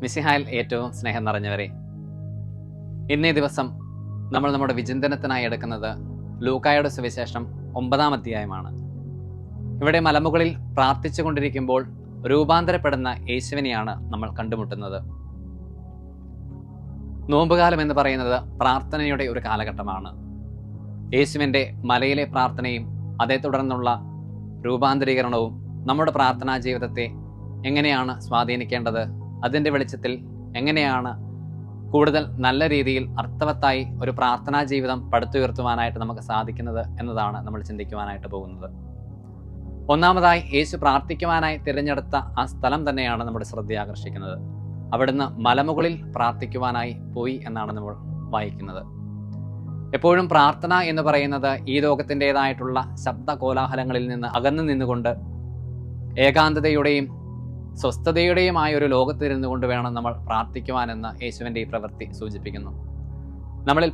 മിശിഹായിൽ ഏറ്റവും സ്നേഹം നിറഞ്ഞവരെ, ഇന്നേ ദിവസം നമ്മൾ നമ്മുടെ വിചിന്തനത്തിനായി എടുക്കുന്നത് ലൂക്കായുടെ സുവിശേഷം 9-ാം അധ്യായമാണ്. ഇവിടെ മലമുകളിൽ പ്രാർത്ഥിച്ചു കൊണ്ടിരിക്കുമ്പോൾ രൂപാന്തരപ്പെടുന്ന യേശുവിനെയാണ് നമ്മൾ കണ്ടുമുട്ടുന്നത്. നോമ്പുകാലം എന്ന് പറയുന്നത് പ്രാർത്ഥനയുടെ ഒരു കാലഘട്ടമാണ്. യേശുവിൻ്റെ മലയിലെ പ്രാർത്ഥനയും അതേ തുടർന്നുള്ള രൂപാന്തരീകരണവും നമ്മുടെ പ്രാർത്ഥനാ ജീവിതത്തെ എങ്ങനെയാണ് സ്വാധീനിക്കേണ്ടത്, അതിൻ്റെ വെളിച്ചത്തിൽ എങ്ങനെയാണ് കൂടുതൽ നല്ല രീതിയിൽ അർത്ഥവത്തായി ഒരു പ്രാർത്ഥനാ ജീവിതം പടുത്തുയർത്തുവാനായിട്ട് നമുക്ക് സാധിക്കുന്നത് എന്നതാണ് നമ്മൾ ചിന്തിക്കുവാനായിട്ട് പോകുന്നത്. ഒന്നാമതായി, യേശു പ്രാർത്ഥിക്കുവാനായി തിരഞ്ഞെടുത്ത ആ സ്ഥലം തന്നെയാണ് നമ്മുടെ ശ്രദ്ധ ആകർഷിക്കുന്നത്. അവിടുന്ന് മലമുകളിൽ പ്രാർത്ഥിക്കുവാനായി പോയി എന്നാണ് നമ്മൾ വായിക്കുന്നത്. എപ്പോഴും പ്രാർത്ഥന എന്ന് പറയുന്നത് ഈ ലോകത്തിൻ്റെതായിട്ടുള്ള ശബ്ദ കോലാഹലങ്ങളിൽ നിന്ന് അകന്നു നിന്നുകൊണ്ട് ഏകാന്തതയുടെയും സ്വസ്ഥതയുടെയുമായ ഒരു ലോകത്തിരുന്നു കൊണ്ട് വേണം നമ്മൾ പ്രാർത്ഥിക്കുവാനെന്ന് യേശുവിൻ്റെ ഈ പ്രവൃത്തി സൂചിപ്പിക്കുന്നു. നമ്മളിൽ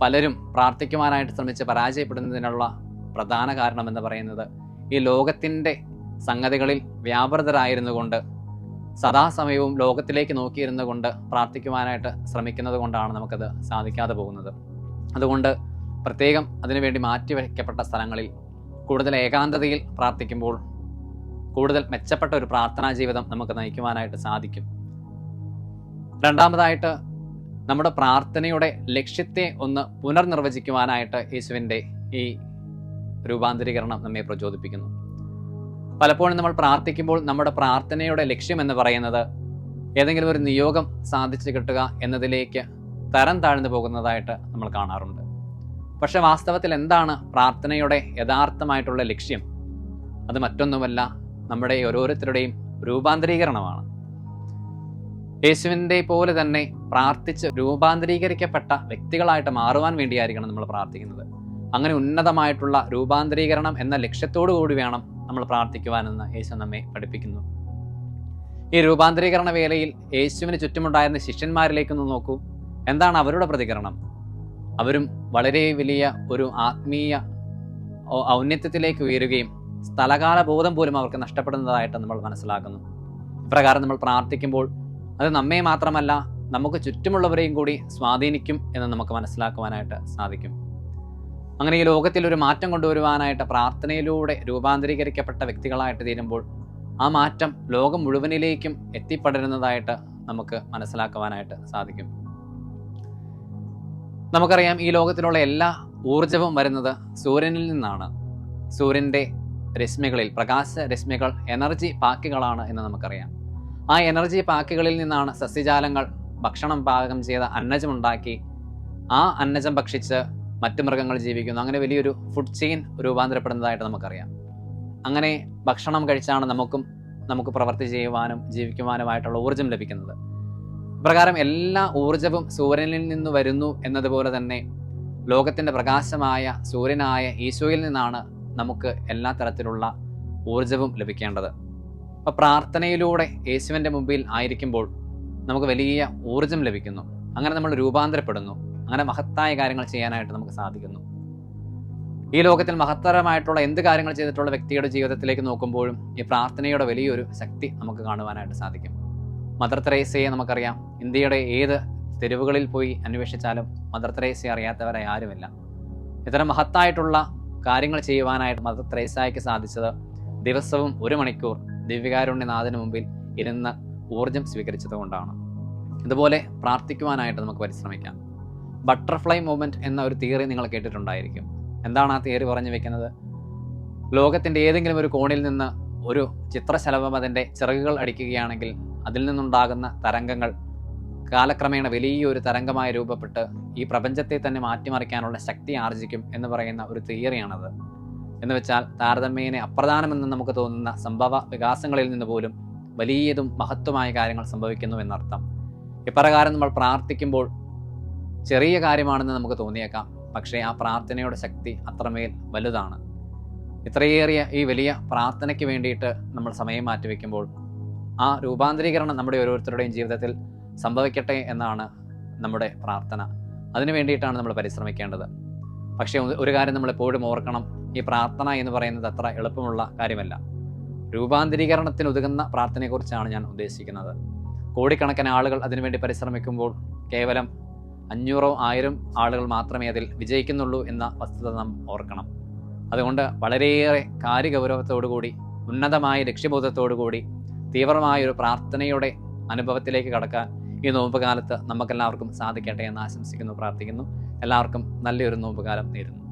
പലരും പ്രാർത്ഥിക്കുവാനായിട്ട് ശ്രമിച്ച് പരാജയപ്പെടുന്നതിനുള്ള പ്രധാന കാരണമെന്ന് പറയുന്നത് ഈ ലോകത്തിൻ്റെ സംഗതികളിൽ വ്യാപൃതരായിരുന്നു കൊണ്ട് സദാസമയവും ലോകത്തിലേക്ക് നോക്കിയിരുന്നു കൊണ്ട് പ്രാർത്ഥിക്കുവാനായിട്ട് ശ്രമിക്കുന്നത് കൊണ്ടാണ് നമുക്കത് സാധിക്കാതെ പോകുന്നത്. അതുകൊണ്ട് പ്രത്യേകം അതിനുവേണ്ടി മാറ്റിവെക്കപ്പെട്ട സ്ഥലങ്ങളിൽ കൂടുതൽ ഏകാന്തതയിൽ പ്രാർത്ഥിക്കുമ്പോൾ കൂടുതൽ മെച്ചപ്പെട്ട ഒരു പ്രാർത്ഥനാ ജീവിതം നമുക്ക് നയിക്കുവാനായിട്ട് സാധിക്കും. രണ്ടാമതായിട്ട്, നമ്മുടെ പ്രാർത്ഥനയുടെ ലക്ഷ്യത്തെ ഒന്ന് പുനർനിർവചിക്കുവാനായിട്ട് യേശുവിൻ്റെ ഈ രൂപാന്തരീകരണം നമ്മെ പ്രചോദിപ്പിക്കുന്നു. പലപ്പോഴും നമ്മൾ പ്രാർത്ഥിക്കുമ്പോൾ നമ്മുടെ പ്രാർത്ഥനയുടെ ലക്ഷ്യം എന്ന് പറയുന്നത് ഏതെങ്കിലും ഒരു നിയോഗം സാധിച്ചു കിട്ടുക എന്നതിലേക്ക് തരം താഴ്ന്നു പോകുന്നതായിട്ട് നമ്മൾ കാണാറുണ്ട്. പക്ഷെ വാസ്തവത്തിൽ എന്താണ് പ്രാർത്ഥനയുടെ യഥാർത്ഥമായിട്ടുള്ള ലക്ഷ്യം? അത് മറ്റൊന്നുമല്ല, നമ്മുടെ ഓരോരുത്തരുടെയും രൂപാന്തരീകരണമാണ്. യേശുവിൻ്റെ പോലെ തന്നെ പ്രാർത്ഥിച്ച് രൂപാന്തരീകരിക്കപ്പെട്ട വ്യക്തികളായിട്ട് മാറുവാൻ വേണ്ടിയായിരിക്കണം നമ്മൾ പ്രാർത്ഥിക്കുന്നത്. അങ്ങനെ ഉന്നതമായിട്ടുള്ള രൂപാന്തരീകരണം എന്ന ലക്ഷ്യത്തോടു കൂടി വേണം നമ്മൾ പ്രാർത്ഥിക്കുവാനെന്ന് യേശു നമ്മെ പഠിപ്പിക്കുന്നു. ഈ രൂപാന്തരീകരണ വേളയിൽ യേശുവിന് ചുറ്റുമുണ്ടായിരുന്ന ശിഷ്യന്മാരിലേക്കൊന്ന് നോക്കൂ. എന്താണ് അവരുടെ പ്രതികരണം? അവരും വളരെ വലിയ ഒരു ആത്മീയ ഔന്നത്യത്തിലേക്ക് ഉയരുകയും സ്ഥലകാല ബോധം പോലും അവർക്ക് നഷ്ടപ്പെടുന്നതായിട്ട് നമ്മൾ മനസ്സിലാക്കുന്നു. ഇപ്രകാരം നമ്മൾ പ്രാർത്ഥിക്കുമ്പോൾ അത് നമ്മെ മാത്രമല്ല നമുക്ക് ചുറ്റുമുള്ളവരെയും കൂടി സ്വാധീനിക്കും എന്ന് നമുക്ക് മനസ്സിലാക്കുവാനായിട്ട് സാധിക്കും. അങ്ങനെ ഈ ലോകത്തിൽ ഒരു മാറ്റം കൊണ്ടുവരുവാനായിട്ട് പ്രാർത്ഥനയിലൂടെ രൂപാന്തരീകരിക്കപ്പെട്ട വ്യക്തികളായിട്ട് തീരുമ്പോൾ ആ മാറ്റം ലോകം മുഴുവനിലേക്കും എത്തിപ്പടരുന്നതായിട്ട് നമുക്ക് മനസ്സിലാക്കുവാനായിട്ട് സാധിക്കും. നമുക്കറിയാം, ഈ ലോകത്തിലുള്ള എല്ലാ ഊർജവും വരുന്നത് സൂര്യനിൽ നിന്നാണ്. സൂര്യൻ്റെ രശ്മികളിൽ, പ്രകാശ രശ്മികൾ എനർജി പാക്കുകളാണ് എന്ന് നമുക്കറിയാം. ആ എനർജി പാക്കുകളിൽ നിന്നാണ് സസ്യജാലങ്ങൾ ഭക്ഷണം പാകം ചെയ്ത അന്നജമുണ്ടാക്കി ആ അന്നജം ഭക്ഷിച്ച് മറ്റു മൃഗങ്ങൾ ജീവിക്കുന്നു. അങ്ങനെ വലിയൊരു ഫുഡ് ചെയിൻ രൂപാന്തരപ്പെടുന്നതായിട്ട് നമുക്കറിയാം. അങ്ങനെ ഭക്ഷണം കഴിച്ചാണ് നമുക്ക് പ്രവൃത്തി ചെയ്യുവാനും ജീവിക്കുവാനുമായിട്ടുള്ള ഊർജം ലഭിക്കുന്നത്. പ്രകാരം എല്ലാ ഊർജവും സൂര്യനിൽ നിന്ന് വരുന്നു എന്നതുപോലെ തന്നെ ലോകത്തിൻ്റെ പ്രകാശമായ സൂര്യനായ ഈശോയിൽ നിന്നാണ് നമുക്ക് എല്ലാ തരത്തിലുള്ള ഊർജവും ലഭിക്കേണ്ടത്. അപ്പോൾ പ്രാർത്ഥനയിലൂടെ യേശുവിൻ്റെ മുമ്പിൽ ആയിരിക്കുമ്പോൾ നമുക്ക് വലിയ ഊർജം ലഭിക്കുന്നു. അങ്ങനെ നമ്മൾ രൂപാന്തരപ്പെടുന്നു. അങ്ങനെ മഹത്തായ കാര്യങ്ങൾ ചെയ്യാനായിട്ട് നമുക്ക് സാധിക്കുന്നു. ഈ ലോകത്തിൽ മഹത്തരമായിട്ടുള്ള എന്ത് കാര്യങ്ങൾ ചെയ്തിട്ടുള്ള വ്യക്തിയുടെ ജീവിതത്തിലേക്ക് നോക്കുമ്പോഴും ഈ പ്രാർത്ഥനയുടെ വലിയൊരു ശക്തി നമുക്ക് കാണുവാനായിട്ട് സാധിക്കും. മദർ തെരേസയെ നമുക്കറിയാം. ഇന്ത്യയുടെ ഏത് തെരുവുകളിൽ പോയി അന്വേഷിച്ചാലും മദർ തെരേസയെ അറിയാത്തവരായി ആരുമില്ല. ഇത്തരം മഹത്തായിട്ടുള്ള കാര്യങ്ങൾ ചെയ്യുവാനായിട്ട് മദർ തെരേസയ്ക്ക് സാധിച്ചത് ദിവസവും 1 മണിക്കൂർ ദിവ്യകാരുണ്യനാഥന് മുമ്പിൽ ഇരുന്ന് ഊർജം സ്വീകരിച്ചത് കൊണ്ടാണ്. ഇതുപോലെ പ്രാർത്ഥിക്കുവാനായിട്ട് നമുക്ക് പരിശ്രമിക്കാം. ബട്ടർഫ്ലൈ മൂവ്മെൻറ്റ് എന്ന ഒരു തിയറി നിങ്ങൾ കേട്ടിട്ടുണ്ടായിരിക്കും. എന്താണ് ആ തിയറി പറഞ്ഞു വെക്കുന്നത്? ലോകത്തിൻ്റെ ഏതെങ്കിലും ഒരു കോണിൽ നിന്ന് ഒരു ചിത്രശലഭം അതിൻ്റെ ചിറകുകൾ അടിക്കുകയാണെങ്കിൽ അതിൽ നിന്നുണ്ടാകുന്ന തരംഗങ്ങൾ കാലക്രമേണ വലിയൊരു തരംഗമായി രൂപപ്പെട്ട് ഈ പ്രപഞ്ചത്തെ തന്നെ മാറ്റിമറിക്കാനുള്ള ശക്തി ആർജിക്കും എന്ന് പറയുന്ന ഒരു തിയറിയാണത്. എന്ന് വെച്ചാൽ താരതമ്യേന അപ്രധാനമെന്ന് നമുക്ക് തോന്നുന്ന സംഭവ വികാസങ്ങളിൽ നിന്ന് പോലും വലിയതും മഹത്വമായ കാര്യങ്ങൾ സംഭവിക്കുന്നു എന്നർത്ഥം. ഇപ്രകാരം നമ്മൾ പ്രാർത്ഥിക്കുമ്പോൾ ചെറിയ കാര്യമാണെന്ന് നമുക്ക് തോന്നിയേക്കാം, പക്ഷേ ആ പ്രാർത്ഥനയുടെ ശക്തി അത്രമേൽ വലുതാണ്. ഇത്രയേറിയ ഈ വലിയ പ്രാർത്ഥനയ്ക്ക് വേണ്ടിയിട്ട് നമ്മൾ സമയം മാറ്റിവെക്കുമ്പോൾ ആ രൂപാന്തരീകരണം നമ്മുടെ ഓരോരുത്തരുടെയും ജീവിതത്തിൽ സംഭവിക്കട്ടെ എന്നാണ് നമ്മുടെ പ്രാർത്ഥന. അതിനു വേണ്ടിയിട്ടാണ് നമ്മൾ പരിശ്രമിക്കേണ്ടത്. പക്ഷേ ഒരു കാര്യം നമ്മൾ എപ്പോഴും ഓർക്കണം, ഈ പ്രാർത്ഥന എന്ന് പറയുന്നത് അത്ര എളുപ്പമുള്ള കാര്യമല്ല. രൂപാന്തരീകരണത്തിന് ഉതകുന്ന പ്രാർത്ഥനയെക്കുറിച്ചാണ് ഞാൻ ഉദ്ദേശിക്കുന്നത്. കോടിക്കണക്കിന് ആളുകൾ അതിനുവേണ്ടി പരിശ്രമിക്കുമ്പോൾ കേവലം 500-1000 ആളുകൾ മാത്രമേ അതിൽ വിജയിക്കുന്നുള്ളൂ എന്ന വസ്തുത നാം ഓർക്കണം. അതുകൊണ്ട് വളരെയേറെ കാര്യഗൗരവത്തോടുകൂടി, ഉന്നതമായ ലക്ഷ്യബോധത്തോടുകൂടി, തീവ്രമായൊരു പ്രാർത്ഥനയുടെ അനുഭവത്തിലേക്ക് കടക്കാൻ ഈ നോമ്പ് കാലത്ത് നമുക്കെല്ലാവർക്കും സാധിക്കട്ടെ എന്ന് ആശംസിക്കുന്നു, പ്രാർത്ഥിക്കുന്നു. എല്ലാവർക്കും നല്ലൊരു നോമ്പ് കാലം നേരുന്നു.